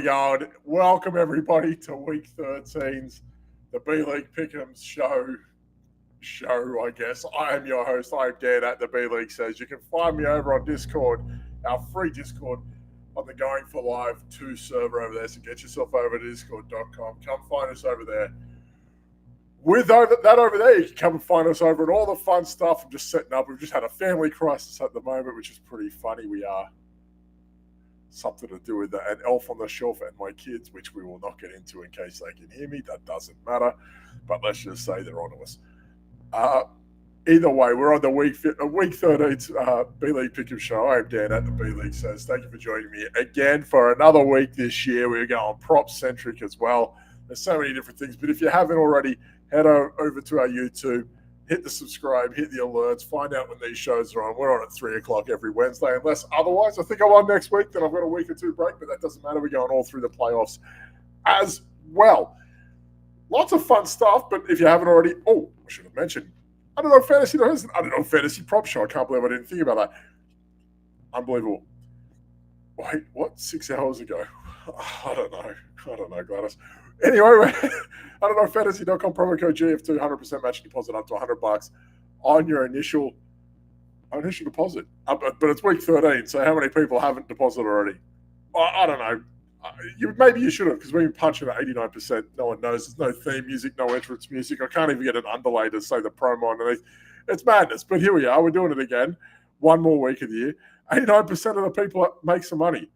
Going. Welcome everybody to Week 13's the B League Pick'ems show. I guess I am your host. I'm Dan at the B League Says. You can find me over on Discord, our free Discord on the Going for Live 2 server over there. So get yourself over to discord.com. Come find us over there. With that over there, you can come and find us over and all the fun stuff. I'm just setting up. We've just had a family crisis at the moment, which is pretty funny. We are something to do with an elf on the shelf and my kids, which we will not get into in case they can hear me. That doesn't matter, but let's just say they're on to us. Either way, we're on the week 13th B League Pick'em show. I'm Dan at the B League Says. Thank you for joining me again for another week this year. We're going prop centric as well. There's so many different things, but if you haven't already, head over to our YouTube. Hit the subscribe, hit the alerts, find out when these shows are on. We're on at 3 o'clock every Wednesday, unless otherwise. I think I'm on next week, then I've got a week or two break, but that doesn't matter. We're going all through the playoffs as well. Lots of fun stuff, but if you haven't already, I should have mentioned, Underdog Fantasy, there's an Underdog Fantasy prop show. I can't believe I didn't think about that. Unbelievable. Wait, what? 6 hours ago? I don't know, Gladys. Anyway, underdogfantasy.com, promo code GF2, 100% match deposit up to $100 on your initial deposit. But it's week 13, so how many people haven't deposited already? I don't know. Maybe you should have, because we've been punching at 89%. No one knows. There's no theme music, no entrance music. I can't even get an underlay to say the promo underneath. It's madness, but here we are. We're doing it again. One more week of the year. 89% of the people make some money.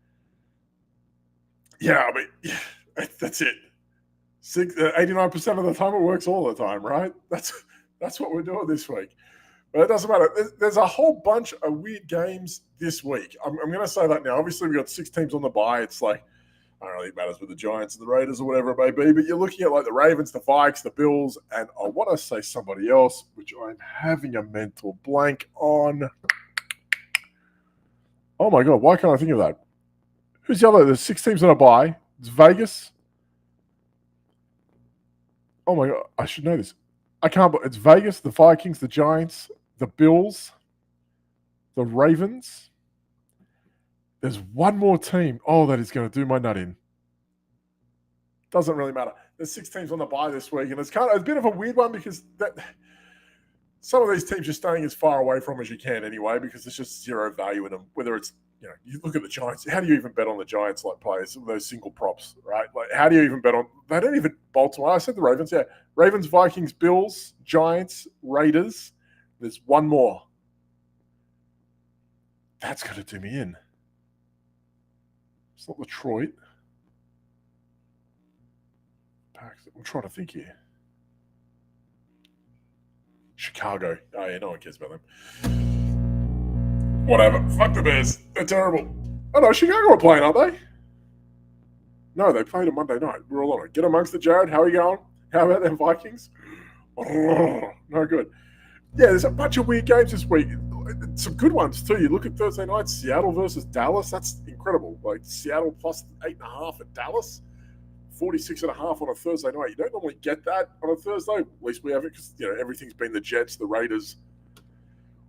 Yeah, that's it. 89% of the time it works all the time, right? That's what we're doing this week. But it doesn't matter. There's a whole bunch of weird games this week. I'm going to say that now. Obviously, we've got 6 teams on the bye. It's like, I don't know if it matters with the Giants and the Raiders or whatever it may be, but you're looking at like the Ravens, the Vikes, the Bills, and I want to say somebody else, which I'm having a mental blank on. Oh my God, why can't I think of that? Who's the other? There's 6 teams on a bye. It's Vegas. Oh my God, I should know this. I can't, but it's Vegas, the Vikings, the Giants, the Bills, the Ravens. There's one more team. Oh, that is going to do my nut in. Doesn't really matter. There's 6 teams on the bye this week, and it's a bit of a weird one because some of these teams you're staying as far away from as you can anyway, because there's just zero value in them. Whether it's, you look at the Giants. How do you even bet on the Giants like players, those single props, right? Like, how do you even bet on? They don't even Baltimore. I said the Ravens. Yeah, Ravens, Vikings, Bills, Giants, Raiders. There's one more. That's going to do me in. It's not Detroit. I'm trying to think here. Chicago. Oh, yeah, no one cares about them. Whatever. Fuck the Bears. They're terrible. Oh, no, Chicago are playing, aren't they? No, they played on Monday night. We're all on it. Get amongst it, Jared. How are you going? How about them Vikings? Oh, no good. Yeah, there's a bunch of weird games this week. Some good ones, too. You look at Thursday night, Seattle versus Dallas. That's incredible. Like, Seattle plus 8.5 at Dallas. 46.5 on a Thursday night. You don't normally get that on a Thursday. At least we have it because everything's been the Jets, the Raiders,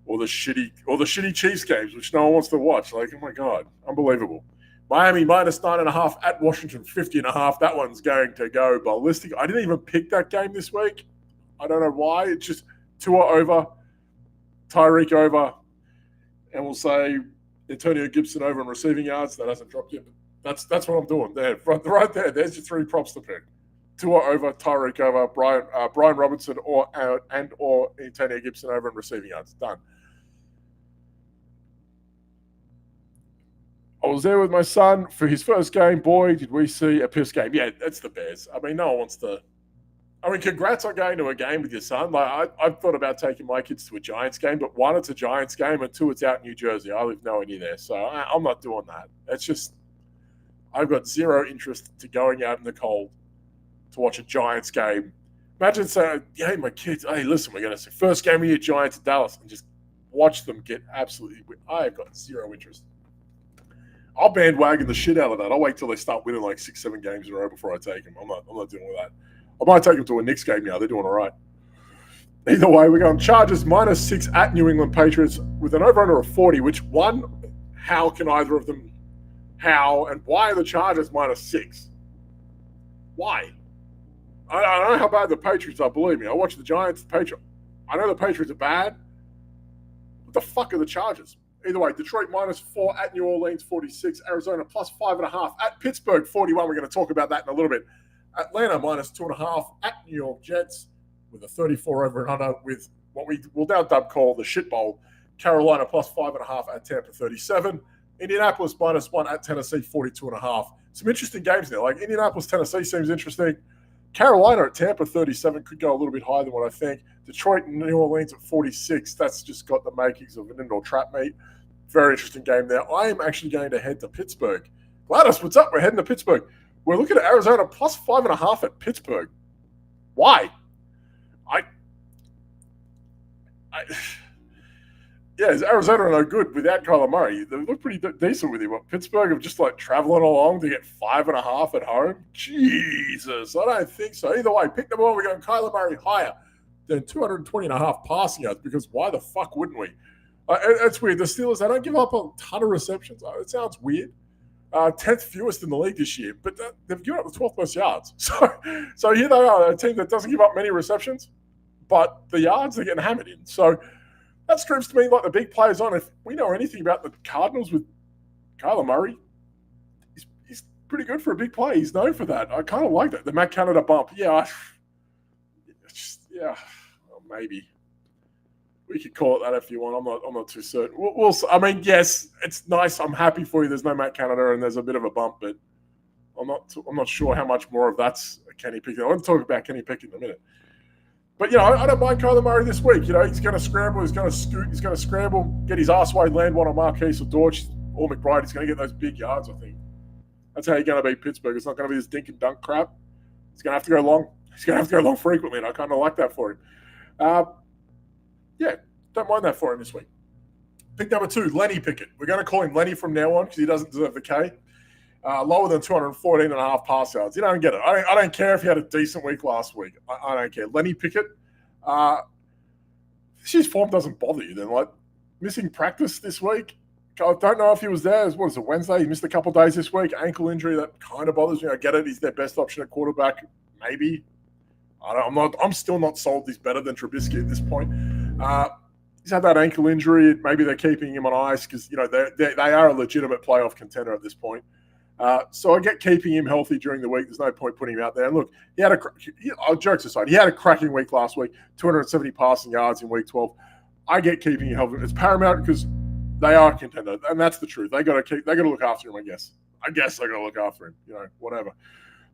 or the shitty Chiefs games, which no one wants to watch. Like, oh my God, unbelievable. Miami minus 9.5 at Washington 50.5. That one's going to go ballistic. I didn't even pick that game this week. I don't know why. It's just Tua over, Tyreek over, and we'll say Antonio Gibson over in receiving yards. That hasn't dropped yet. That's what I'm doing there. Right there. There's your 3 props to pick. Tua over, Tyreek over, Brian Robinson or Antonio Gibson over in receiving yards. Done. I was there with my son for his first game. Boy, did we see a piss game. Yeah, it's the Bears. I mean, no one wants to. I mean, congrats on going to a game with your son. Like, I've thought about taking my kids to a Giants game, but 1, it's a Giants game, and 2, it's out in New Jersey. I live nowhere near there, so I'm not doing that. It's just, I've got zero interest to going out in the cold to watch a Giants game. Imagine saying, hey, my kids, hey, listen, we're going to see first game of your Giants at Dallas, and just watch them get absolutely. I've got zero interest. I'll bandwagon the shit out of that. I'll wait till they start winning like 6, 7 games in a row before I take them. I'm not dealing with that. I might take them to a Knicks game now. They're doing all right. Either way, we're going Chargers minus 6 at New England Patriots with an over-under of 40, which one, how can either of them how, and why are the Chargers -6? Why? I don't know how bad the Patriots are, believe me. I watch the Giants, the Patriots. I know the Patriots are bad. What the fuck are the Chargers? Either way, Detroit -4 at New Orleans 46, Arizona +5.5 at Pittsburgh 41. We're going to talk about that in a little bit. Atlanta -2.5 at New York Jets with a 34 over and under with what we will now call the shit bowl. Carolina +5.5 at Tampa 37. Indianapolis -1 at Tennessee 42.5. Some interesting games there. Like Indianapolis, Tennessee seems interesting. Carolina at Tampa 37 could go a little bit higher than what I think. Detroit and New Orleans at 46. That's just got the makings of an indoor trap meet. Very interesting game there. I am actually going to head to Pittsburgh. Gladys, what's up? We're heading to Pittsburgh. We're looking at Arizona +5.5 at Pittsburgh. Why? Yeah, is Arizona no good without Kyler Murray? They look pretty decent with him. But Pittsburgh have just like traveling along to get 5.5 at home. Jesus, I don't think so. Either way, pick number one. We're going Kyler Murray higher than 220.5 passing yards because why the fuck wouldn't we? It's weird. The Steelers, they don't give up a ton of receptions. It sounds weird. 10th fewest in the league this year, but they've given up the 12th most yards. So here they are, a team that doesn't give up many receptions, but the yards they're getting hammered in. So that screams to me like the big players on. If we know anything about the Cardinals with Kyler Murray, he's pretty good for a big play. He's known for that. I kind of like that. The Matt Canada bump. Yeah, well, maybe. We could call it that if you want. I'm not too certain. I mean, yes, it's nice. I'm happy for you. There's no Matt Canada and there's a bit of a bump, but I'm not sure how much more of that's a Kenny Pickett. I want to talk about Kenny Pickett in a minute. But I don't mind Kyler Murray this week. He's going to scramble, he's going to scoot, he's going to scramble, get his arse wide, land one on Marquise or Dortch or McBride. He's going to get those big yards. I think that's how you're going to beat Pittsburgh. It's not going to be this dink and dunk crap. He's going to have to go long. He's going to have to go long frequently, and I kind of like that for him. Yeah, don't mind that for him this week. Pick number 2, Lenny Pickett. We're going to call him Lenny from now on because he doesn't deserve the K. Lower than 214.5 pass yards. You don't get it. I don't care if he had a decent week last week. I don't care. Lenny Pickett, this year's form doesn't bother you then. Like, missing practice this week. I don't know if he was there. What is it, Wednesday? He missed a couple of days this week. Ankle injury, that kind of bothers me. I get it. He's their best option at quarterback. Maybe. I'm still not sold he's better than Trubisky at this point. He's had that ankle injury. Maybe they're keeping him on ice because they are a legitimate playoff contender at this point. So I get keeping him healthy during the week. There's no point putting him out there. And look, jokes aside, he had a cracking week last week, 270 passing yards in week 12. I get keeping him healthy. It's paramount because they are a contender, and that's the truth. They got to look after him. I guess they got to look after him. Whatever.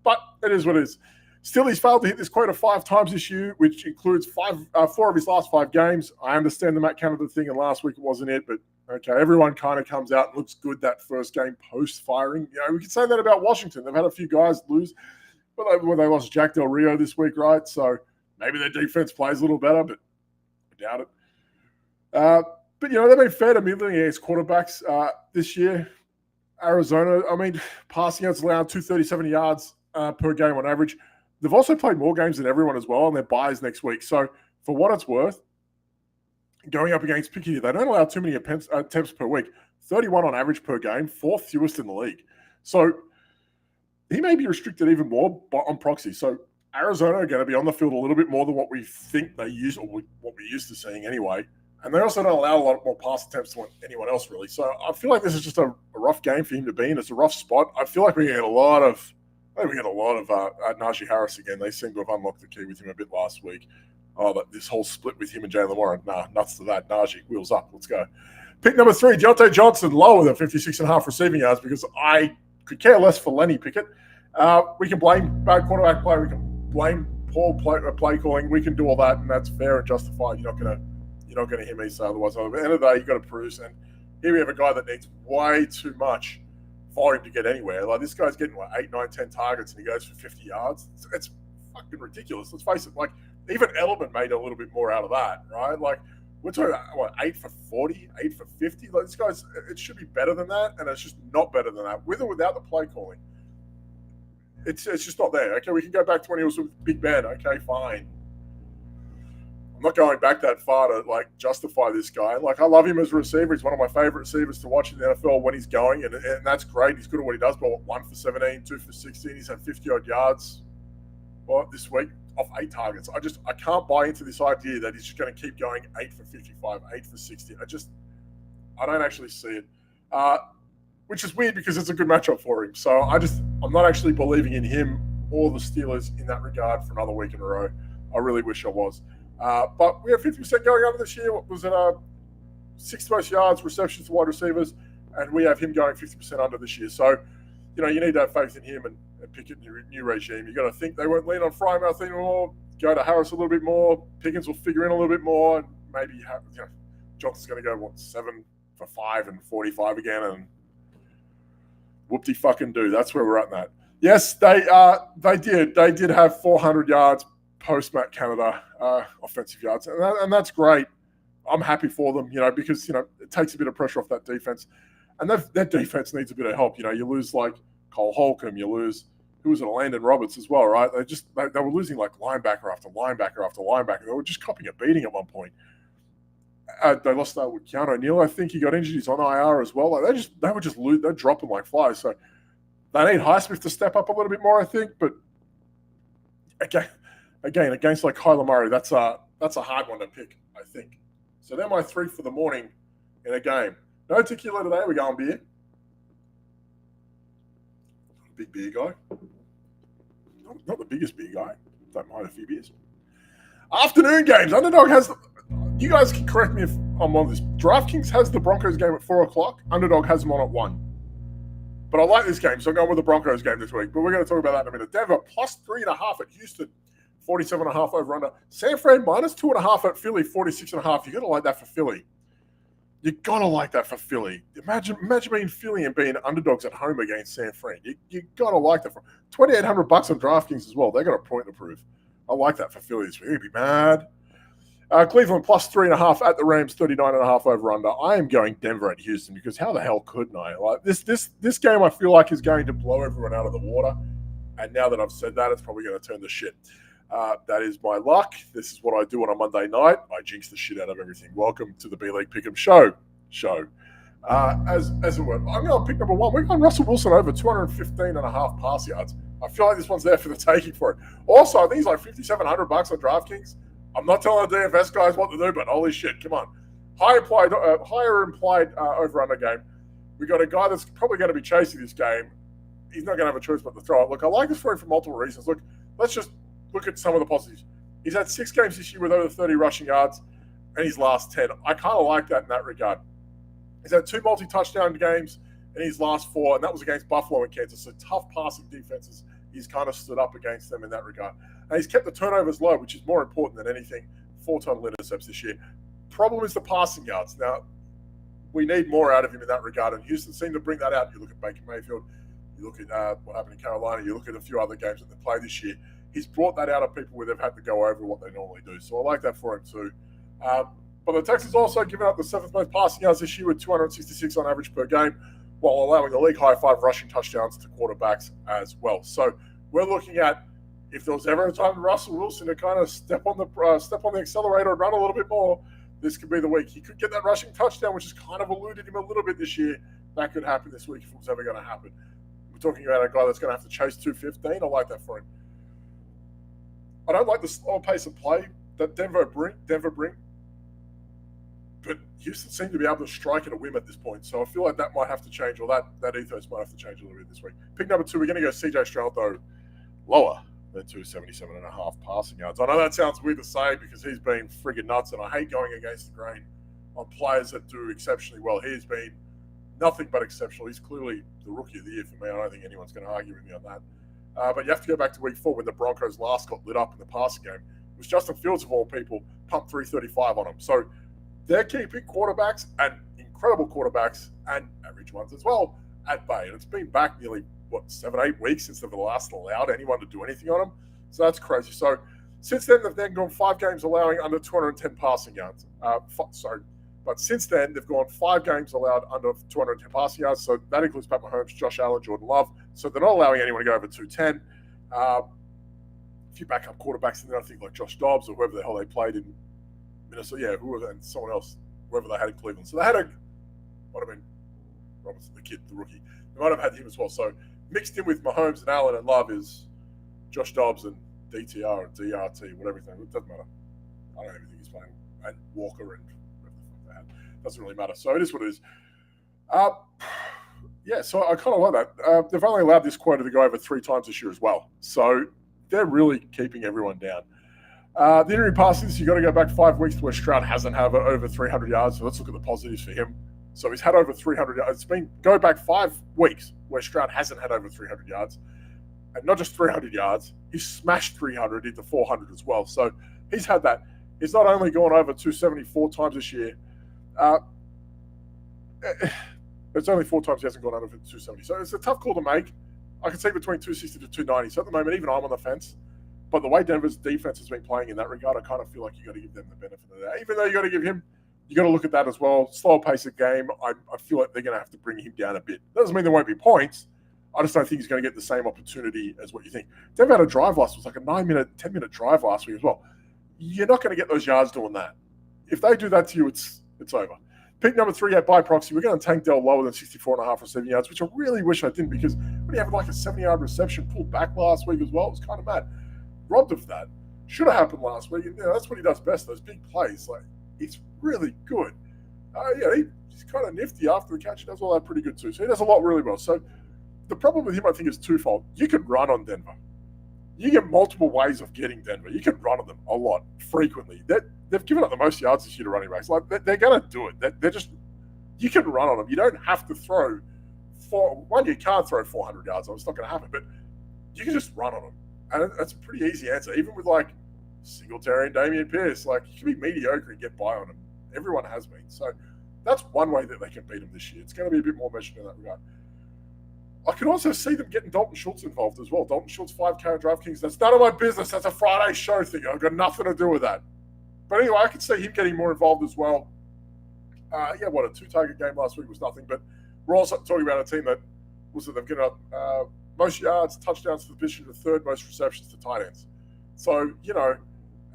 But it is what it is. Still, he's failed to hit this quota 5 times this year, which includes 4 of his last 5 games. I understand the Matt Canada thing, and last week it wasn't it, but okay, everyone kind of comes out and looks good that first game post-firing. We could say that about Washington. They've had a few guys lose, but they lost Jack Del Rio this week, right? So maybe their defense plays a little better, but I doubt it. But, they've been fair to middling against quarterbacks this year. Arizona, passing yards allowed 237 yards per game on average. They've also played more games than everyone as well, and their buys next week. So for what it's worth, going up against Pickett, they don't allow too many attempts per week. 31 on average per game, 4th fewest in the league. So he may be restricted even more on proxy. So Arizona are going to be on the field a little bit more than what we think they use, or what we're used to seeing anyway. And they also don't allow a lot more pass attempts than anyone else, really. So I feel like this is just a rough game for him to be in. It's a rough spot. I feel like we get a lot of Najee Harris again. They seem to have unlocked the key with him a bit last week. But this whole split with him and Jaylen Warren, nuts to that. Najee, wheels up. Let's go. Pick number 3, Deontay Johnson, lower than 56.5 receiving yards because I could care less for Lenny Pickett. We can blame bad quarterback play. We can blame poor play calling. We can do all that, and that's fair and justified. You're not going to hear me say otherwise. At the end of the day, you've got to produce. And here we have a guy that needs way too much for him to get anywhere. Like, this guy's getting 8, 9, 10 targets, and he goes for 50 yards. It's fucking ridiculous. Let's face it. Like, even Edelman made a little bit more out of that, right? Like, we're talking about, 8 for 40, 8 for 50? Like, this guy's, it should be better than that, and it's just not better than that, with or without the play calling. It's just not there. Okay, we can go back to when he was with Big Ben. Okay, fine. I'm not going back that far to like justify this guy. Like I love him as a receiver. He's one of my favorite receivers to watch in the NFL when he's going, and that's great. He's good at what he does. But 1 for 17, 2 for 16. He's had 50-odd yards this week off 8 targets. I can't buy into this idea that he's just going to keep going 8 for 55, 8 for 60. I don't actually see it, which is weird because it's a good matchup for him. So I'm not actually believing in him or the Steelers in that regard for another week in a row. I really wish I was. But we have 50% going under this year. What was it? 6 most yards, receptions to wide receivers, and we have him going 50% under this year. So, you need to have faith in him and pick it in your new regime. You got to think they won't lean on Frymouth anymore. Go to Harris a little bit more. Pickens will figure in a little bit more, and maybe Johnson's going to go 7 for 5 and 45 again, and whoop-de fucking do. That's where we're at in that. Yes, they did have 400 yards post Matt Canada offensive yards, and that's great. I'm happy for them, because it takes a bit of pressure off that defense, and that defense needs a bit of help. You lose like Cole Holcomb, you lose who was it, Landon Roberts as well, right? They were losing like linebacker after linebacker after linebacker. They were just copying a beating at one point. They lost that with Keanu O'Neal. I think he got injured. He's on IR as well. Like they're dropping like flies. So they need Highsmith to step up a little bit more, I think. But again, against like Kyler Murray, that's a hard one to pick, I think. So they're my 3 for the morning in a game. No tequila today. We're going beer. Big beer guy. Not the biggest beer guy. Don't mind a few beers. Afternoon games. Underdog has you guys can correct me if I'm on this. DraftKings has the Broncos game at 4 o'clock. Underdog has them on at 1. But I like this game, so I'm going with the Broncos game this week. But we're going to talk about that in a minute. Denver plus 3.5 at Houston. 47.5 over under. San Fran minus 2.5 at Philly, 46.5. You got to like that for Philly. You got to like that for Philly. Imagine being Philly and being underdogs at home against San Fran. You got to like that for $2,800 on DraftKings as well. They got a point to prove. I like that for Philly this week. You'd be mad. Cleveland plus 3.5 at the Rams, 39.5 over under. I am going Denver at Houston because how the hell couldn't I? Like this game, I feel like is going to blow everyone out of the water. And now that I've said that, it's probably going to turn to shit. That is my luck. This is what I do on a Monday night. I jinx the shit out of everything. Welcome to the B-League Pick'em Show. As it were, I'm going to pick number 1. We're going Russell Wilson over 215.5 pass yards. I feel like this one's there for the taking for it. Also, I think he's like $5,700 on DraftKings. I'm not telling the DFS guys what to do, but holy shit, come on. Higher implied over-under game. We got a guy that's probably going to be chasing this game. He's not going to have a choice but to throw it. Look, I like this for him for multiple reasons. Look, let's just look at some of the positives. He's had 6 games this year with over 30 rushing yards, and his last 10. I kind of like that in that regard. He's had 2 multi-touchdown games in his last 4, and that was against Buffalo and Kansas. So tough passing defenses. He's kind of stood up against them in that regard. And he's kept the turnovers low, which is more important than anything. 4 total intercepts this year. Problem is the passing yards. Now, we need more out of him in that regard, and Houston seemed to bring that out. You look at Baker Mayfield, you look at what happened in Carolina, you look at a few other games that they played this year. He's brought that out of people where they've had to go over what they normally do. So I like that for him too. But the Texans also given up the 7th most passing yards this year with 266 on average per game, while allowing the league high 5 rushing touchdowns to quarterbacks as well. So we're looking at, if there was ever a time for Russell Wilson to kind of step on the accelerator and run a little bit more, this could be the week. He could get that rushing touchdown, which has kind of eluded him a little bit this year. That could happen this week if it was ever going to happen. We're talking about a guy that's going to have to chase 215. I like that for him. I don't like the slow pace of play that Denver bring, but Houston seemed to be able to strike at a whim at this point. So I feel like that might have to change, or that ethos might have to change a little bit this week. Pick number 2, we're going to go CJ Stroud, though, lower than 277.5 passing yards. I know that sounds weird to say because he's been friggin' nuts, and I hate going against the grain on players that do exceptionally well. He's been nothing but exceptional. He's clearly the rookie of the year for me. I don't think anyone's going to argue with me on that. But you have to go back to week 4 when the Broncos last got lit up in the passing game. It was Justin Fields, of all people, pumped 335 on them. So they're keeping quarterbacks, and incredible quarterbacks, and average ones as well, at bay. And it's been back nearly, 7-8 weeks since they've last allowed anyone to do anything on them. So that's crazy. So since then, they've then gone 5 games allowing under 210 passing yards. But since then, they've gone 5 games allowed under 210 passing yards. So that includes Pat Mahomes, Josh Allen, Jordan Love. So they're not allowing anyone to go over 210. A few backup quarterbacks in there, I think, like Josh Dobbs or whoever the hell they played in Minnesota, who was and someone else, whoever they had in Cleveland. So they had might have been Robinson, the kid, the rookie. They might have had him as well. So mixed in with Mahomes and Allen and Love is Josh Dobbs and DTR and DRT, whatever his name. It doesn't matter. I don't even think he's playing. And Walker and whatever the fuck they had. Doesn't really matter. So it is what it is. So I kind of like that. They've only allowed this quota to go over 3 times this year as well. So they're really keeping everyone down. The injury passes, you've got to go back 5 weeks to where Stroud hasn't had over 300 yards. So let's look at the positives for him. So he's had over 300 yards. Go back 5 weeks where Stroud hasn't had over 300 yards. And not just 300 yards, he's smashed 300 into 400 as well. So he's had that. He's not only gone over 274 times this year. It's only 4 times he hasn't gone over 270. So it's a tough call to make. I can see between 260 to 290. So at the moment, even I'm on the fence. But the way Denver's defense has been playing in that regard, I kind of feel like you got to give them the benefit of that. Even though you got to give him, you got to look at that as well. Slower pace of game. I feel like they're going to have to bring him down a bit. Doesn't mean there won't be points. I just don't think he's going to get the same opportunity as what you think. Denver had a drive last week. It was like a 9-minute, 10-minute drive last week as well. You're not going to get those yards doing that. If they do that to you, it's over. Pick number 3 by proxy. We're going to tank Dell lower than 64.5 receiving yards, which I really wish I didn't because when he had like a 70-yard reception pulled back last week as well, it was kind of mad. Robbed of that. Should have happened last week. That's what he does best, those big plays. Like, he's really good. He's kind of nifty after the catch. He does all that pretty good too. So he does a lot really well. So the problem with him, I think, is twofold. You can run on Denver. You get multiple ways of getting Denver. You can run on them a lot, frequently. They've given up the most yards this year to running backs. Like, they're going to do it. They're just, you can run on them. You don't have to throw you can't throw 400 yards. It's not going to happen. But you can just run on them. And that's a pretty easy answer. Even with like Singletary and Dameon Pierce, like, you can be mediocre and get by on them. Everyone has been. So that's one way that they can beat them this year. It's going to be a bit more measured in that regard. I can also see them getting Dalton Schultz involved as well. Dalton Schultz, 5K on DraftKings. That's none of my business. That's a Friday show thing. I've got nothing to do with that. But anyway, I can see him getting more involved as well. A 2-target game last week was nothing. But we're also talking about a team that they've given up most yards, touchdowns to the position, the 3rd most receptions to tight ends. So,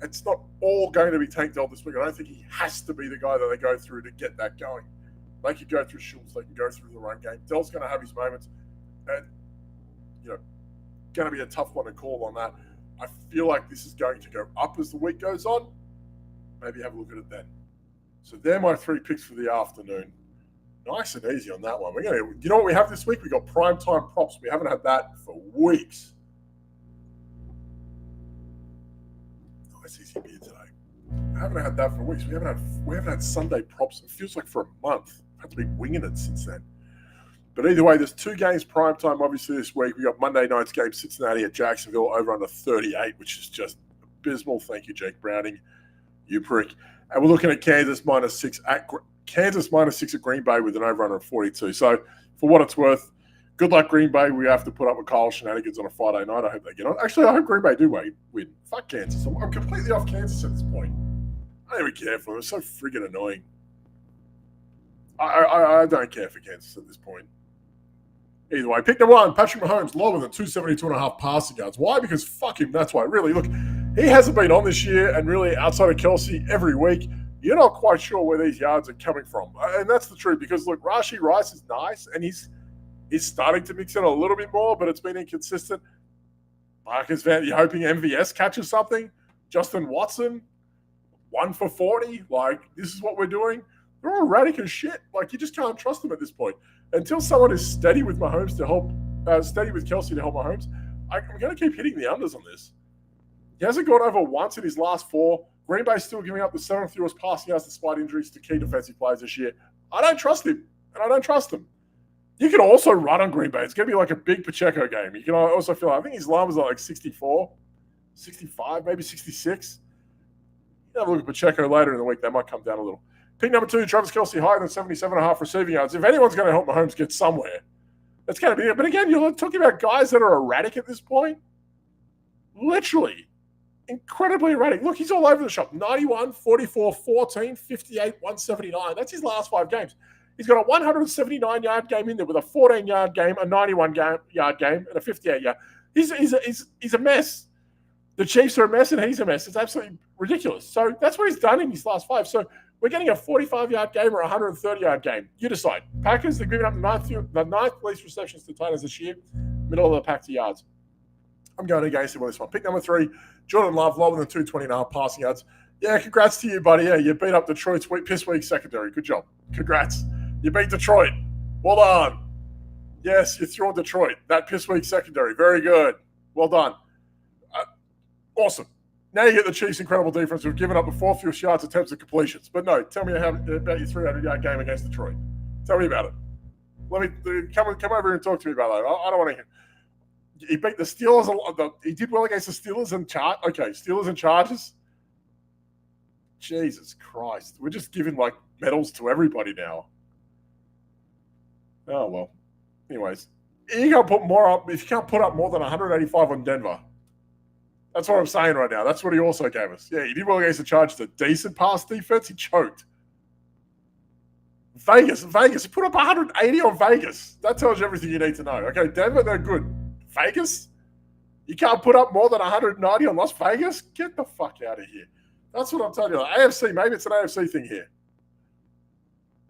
it's not all going to be Tank Dell this week. I don't think he has to be the guy that they go through to get that going. They could go through Schultz. They can go through the run game. Dell's going to have his moments. And, going to be a tough one to call on that. I feel like this is going to go up as the week goes on. Maybe have a look at it then. So they're my 3 picks for the afternoon. Nice and easy on that one. You know what we have this week? We got primetime props. We haven't had that for weeks. Nice easy beer today. I haven't had that for weeks. We haven't had Sunday props. It feels like for a month. I've had to be winging it since then. But either way, there's 2 games primetime, obviously, this week. We got Monday night's game, Cincinnati at Jacksonville, over under 38, which is just abysmal. Thank you, Jake Browning. You prick. And we're looking at Kansas -6 at Green Bay with an over-under of 42. So for what it's worth, good luck, Green Bay. We have to put up with Kyle shenanigans on a Friday night. I hope they get on. Actually, I hope Green Bay do win. Fuck Kansas. I'm completely off Kansas at this point. I don't even care for them. It's so friggin' annoying. I don't care for Kansas at this point. Either way, pick number 1, Patrick Mahomes, lower than 272.5 passing yards. Why? Because fuck him. That's why. Really, look, he hasn't been on this year, and really, outside of Kelsey, every week, you're not quite sure where these yards are coming from. And that's the truth, because, look, Rashee Rice is nice, and he's starting to mix in a little bit more, but it's been inconsistent. Marcus Van, you're hoping MVS catches something. Justin Watson, 1 for 40. Like, this is what we're doing. They're all erratic as shit. Like, you just can't trust them at this point. Until someone is steady with Mahomes to help, steady with Kelsey to help Mahomes, I'm going to keep hitting the unders on this. He hasn't gone over once in his last 4. Green Bay's still giving up the 7th fewest passing yards despite injuries to key defensive players this year. I don't trust him, and I don't trust him. You can also run on Green Bay. It's going to be like a big Pacheco game. You can also feel, I think his line was like 64, 65, maybe 66. You have a look at Pacheco later in the week. They might come down a little. Pick number 2, Travis Kelce, higher than 77.5 receiving yards. If anyone's going to help Mahomes get somewhere, that's going to be it. But again, you're talking about guys that are erratic at this point. Literally. Incredibly erratic. Look, he's all over the shop. 91, 44, 14, 58, 179. That's his last 5 games. He's got a 179-yard game in there with a 14-yard game, a 91-yard game, and a 58-yard. He's a mess. The Chiefs are a mess and he's a mess. It's absolutely ridiculous. So that's what he's done in his last 5. So we're getting a 45-yard game or a 130-yard game. You decide. Packers, they're giving up the ninth least receptions to Titans this year. Middle of the pack to yards. I'm going against him on this one. Pick number 3, Jordan Love, lower than 220.5 passing yards. Yeah, congrats to you, buddy. Yeah, you beat up Detroit's piss weak secondary. Good job. Congrats. You beat Detroit. Well done. Yes, you threw on Detroit. That piss weak secondary. Very good. Well done. Awesome. Now you get the Chiefs' incredible defense who've given up the 4th fewest yards attempts and completions. But no, tell me about your 300-yard game against Detroit. Tell me about it. Come over here and talk to me about that. I don't want to hear. He beat the Steelers. He did well against the Steelers and Steelers and Chargers. Jesus Christ. We're just giving like medals to everybody now. Oh, well. Anyways, you can't put more up if you can't put up more than 185 on Denver. That's what I'm saying right now. That's what he also gave us. Yeah, he did well against the Chargers. A decent pass defense. He choked. Vegas. He put up 180 on Vegas. That tells you everything you need to know. Okay, Denver, they're good. Vegas? You can't put up more than 190 on Las Vegas? Get the fuck out of here. That's what I'm telling you. AFC, maybe it's an AFC thing here.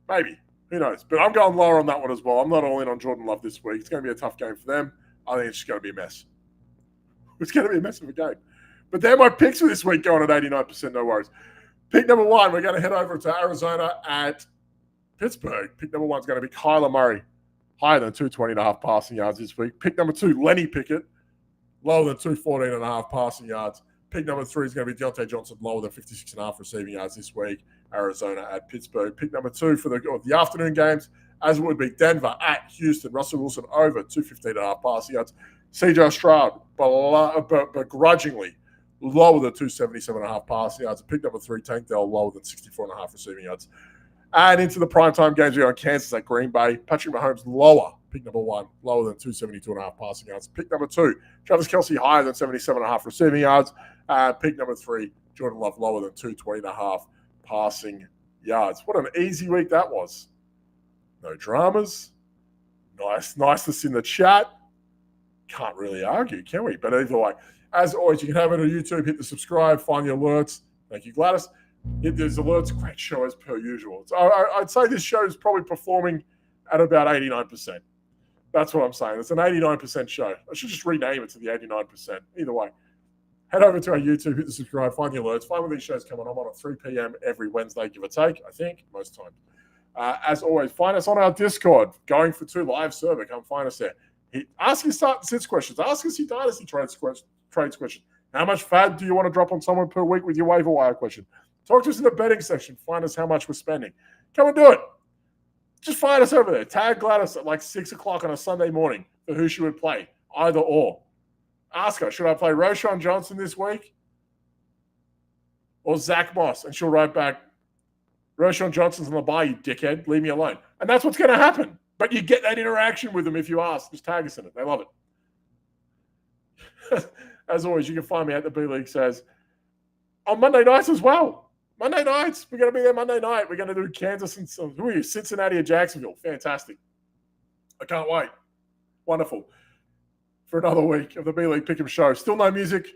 Maybe. Who knows? But I'm going lower on that one as well. I'm not all in on Jordan Love this week. It's going to be a tough game for them. I think it's just going to be a mess. It's going to be a mess of a game. But they're my picks for this week going at 89%. No worries. Pick number 1, we're going to head over to Arizona at Pittsburgh. Pick number 1 is going to be Kyler Murray. Higher than 220.5 passing yards this week. Pick number 2, Lenny Pickett. Lower than 214.5 passing yards. Pick number 3 is going to be Deontay Johnson. Lower than 56.5 receiving yards this week. Arizona at Pittsburgh. Pick number 2 for the afternoon games, as it would be Denver at Houston. Russell Wilson over 215.5 passing yards. CJ Stroud, begrudgingly, lower than 277.5 passing yards. Pick number 3, Tank Dell, lower than 64.5 receiving yards. And into the primetime games, we got Kansas at Green Bay. Patrick Mahomes, lower. Pick number 1, lower than 272.5 passing yards. Pick number 2, Travis Kelce, higher than 77.5 receiving yards. Pick number 3, Jordan Love, lower than 220.5 passing yards. What an easy week that was. No dramas. Niceness in the chat. Can't really argue, can we? But either way, as always, you can have it on YouTube. Hit the subscribe, find the alerts. Thank you, Gladys. Hit those alerts. Great show as per usual. So I'd say this show is probably performing at about 89%. That's what I'm saying. It's an 89% show. I should just rename it to the 89%. Either way, head over to our YouTube, hit the subscribe, find the alerts, find when these shows come on. I'm on at 3 p.m. every Wednesday, give or take, I think, most times. As always, find us on our Discord, Going for 2 live server. Come find us there. Ask your start and sits questions. Ask us your dynasty trades question. How much fab do you want to drop on someone per week with your waiver wire question? Talk to us in the betting section. Find us how much we're spending. Come and do it. Just find us over there. Tag Gladys at like 6 o'clock on a Sunday morning for who she would play. Either or. Ask her, should I play Roschon Johnson this week? Or Zach Moss? And she'll write back, Roschon Johnson's on the bye, you dickhead. Leave me alone. And that's what's going to happen. But you get that interaction with them if you ask. Just tag us in it. They love it. As always, you can find me at the B League Says on Monday nights as well. Monday nights. We're going to be there Monday night. We're going to do Kansas and Cincinnati or Jacksonville. Fantastic. I can't wait. Wonderful. For another week of the B League Pick'em Show. Still no music.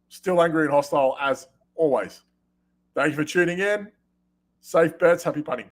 Still angry and hostile as always. Thank you for tuning in. Safe bets. Happy punting.